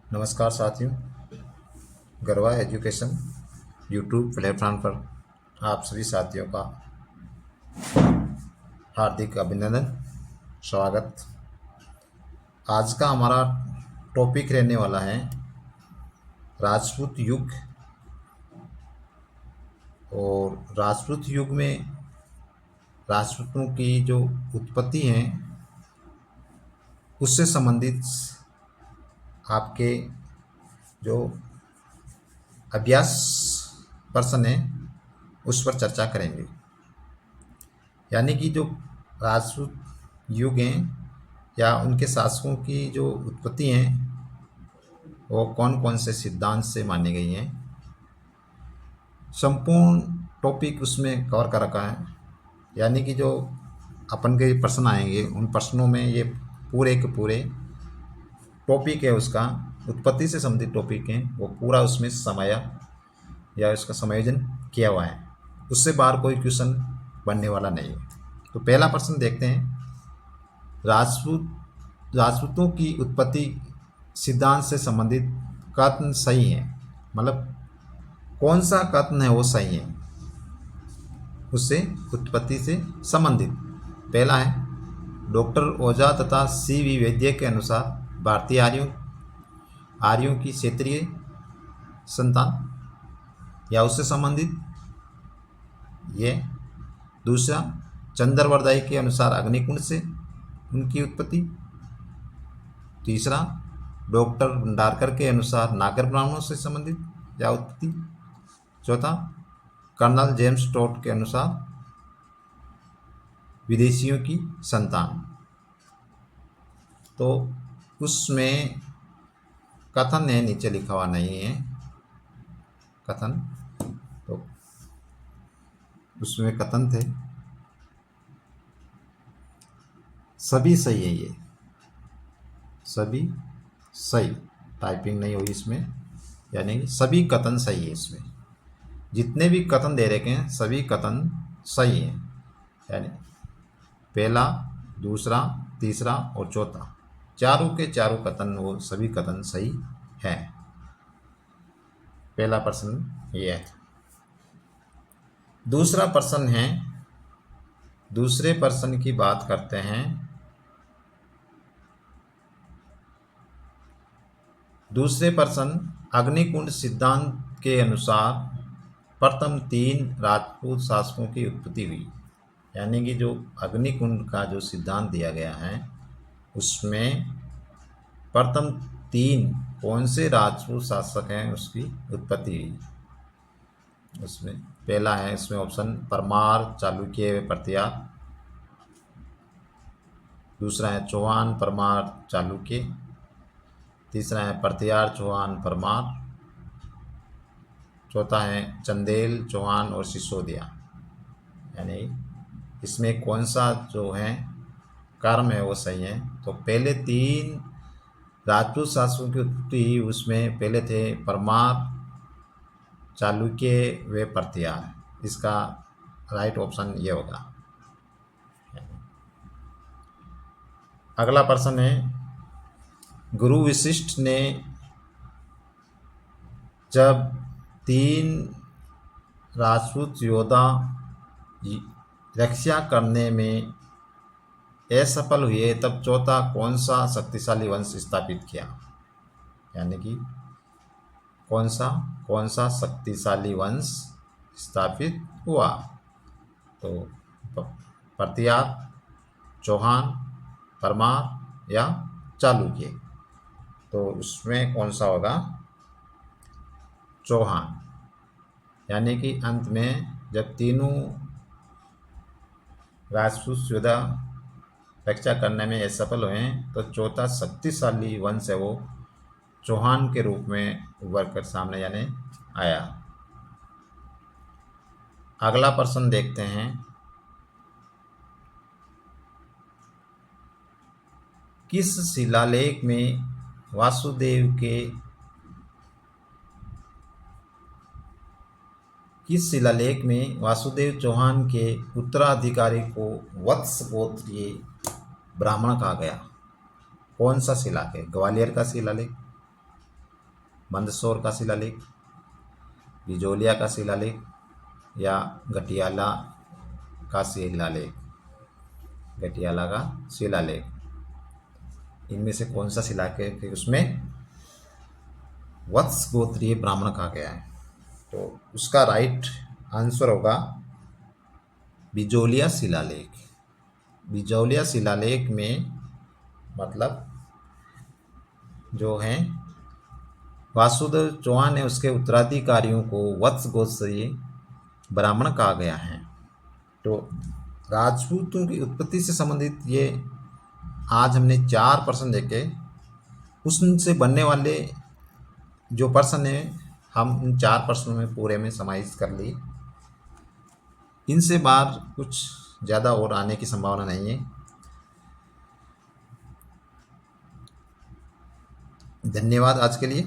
नमस्कार साथियों, गरवा education YouTube platform पर आप सभी साथियों का हार्दिक अभिनंदन, स्वागत। आज का हमारा टॉपिक रहने वाला है राजपूत युग। और राजपूत युग में राजपूतों की जो उत्पत्ति है उससे संबंधित आपके जो अभ्यास प्रश्न है उस पर चर्चा करेंगे। यानी कि जो राजपूत युग हैं या उनके शासकों की जो उत्पत्ति हैं वो कौन कौन से सिद्धांत से मानी गई हैं, संपूर्ण टॉपिक उसमें कवर कर रखा है। यानी कि जो अपन के प्रश्न आएंगे उन प्रश्नों में ये पूरे के पूरे टॉपिक है, उसका उत्पत्ति से संबंधित टॉपिक है, वो पूरा उसमें समाया या उसका समायोजन किया हुआ है। उससे बाहर कोई क्वेश्चन बनने वाला नहीं है। तो पहला प्रश्न देखते हैं, राजपूतों की उत्पत्ति सिद्धांत से संबंधित कथन सही है, मतलब कौन सा कथन है वो सही है उससे उत्पत्ति से संबंधित। पहला है, डॉक्टर ओझा तथा सी.वी. वैद्य के अनुसार भारतीय आर्यों की क्षेत्रीय संतान या उससे संबंधित ये। दूसरा, चंद्रवरदाई के अनुसार अग्निकुंड से उनकी उत्पत्ति। तीसरा, डॉक्टर भंडारकर के अनुसार नागर ब्राह्मणों से संबंधित या उत्पत्ति। चौथा, कर्नल जेम्स टोट के अनुसार विदेशियों की संतान। तो उसमें कथन है, नीचे लिखा हुआ नहीं है कथन, तो उसमें कथन थे सभी सही है। ये सभी सही, टाइपिंग नहीं हुई इसमें, यानी सभी कथन सही है। इसमें जितने भी कथन दे रखे हैं सभी कथन सही हैं। यानी पहला, दूसरा, तीसरा और चौथा, चारों के चारों कथन वो सभी कथन सही हैं। पहला प्रश्न ये है। दूसरा प्रश्न है, दूसरे प्रश्न की बात करते हैं। दूसरे प्रश्न, अग्निकुंड सिद्धांत के अनुसार प्रथम 3 राजपूत शासकों की उत्पत्ति हुई। यानी कि जो अग्निकुंड का जो सिद्धांत दिया गया है उसमें प्रथम 3 कौन से राजपूत शासक हैं उसकी उत्पत्ति हुई। उसमें पहला है, इसमें ऑप्शन परमार, चालुक्य, प्रतिहार। दूसरा है चौहान, परमार, चालुक्य। तीसरा है प्रतिहार, चौहान, परमार। चौथा है चंदेल, चौहान और सिसोदिया। यानी इसमें कौन सा जो है कर्म है वो सही है। तो पहले 3 राजपूत शासकों की उत्पत्ति उसमें पहले थे परमार, चालुक्य व प्रतिहार। इसका राइट ऑप्शन ये होगा। अगला प्रश्न है, गुरु वशिष्ठ ने जब 3 राजपूत योद्धा रक्षा करने में असफल हुए तब चौथा कौन सा शक्तिशाली वंश स्थापित किया। यानी कि कौन सा शक्तिशाली वंश स्थापित हुआ। तो प्रतिहार, चौहान, परमार या चालुक्य। तो उसमें कौन सा होगा, चौहान। यानी कि अंत में जब तीनों राजपूत योद्धा रक्षा करने में असफल हुए तो चौथा शक्तिशाली वंश है वो चौहान के रूप में उभर कर सामने यानी आया। अगला प्रश्न देखते हैं, किस शिलालेख में वासुदेव चौहान के उत्तराधिकारी को वत्स गोत्रीय ब्राह्मण कहा गया। कौन सा शिलालेख है, ग्वालियर का शिलालेख, मंदसौर का शिलालेख, बिजोलिया का शिलालेख या गटियाला का शिलालेख। गटियाला का शिलालेख, इनमें से कौन सा शिलालेख है उसमें वत्स गोत्रीय ब्राह्मण कहा गया है? तो उसका राइट आंसर होगा बिजोलिया शिलालेख। बिजोलिया शिलालेख में मतलब जो है वासुदेव चौहान ने उसके उत्तराधिकारियों को वत्स गोत्रीय ब्राह्मण कहा गया है। तो राजपूतों की उत्पत्ति से संबंधित ये आज हमने 4 प्रश्न देखे। उससे बनने वाले जो प्रश्न है हम इन 4 प्रश्नों में पूरे में समाहित कर ली। इनसे बाहर कुछ ज़्यादा और आने की संभावना नहीं है। धन्यवाद आज के लिए।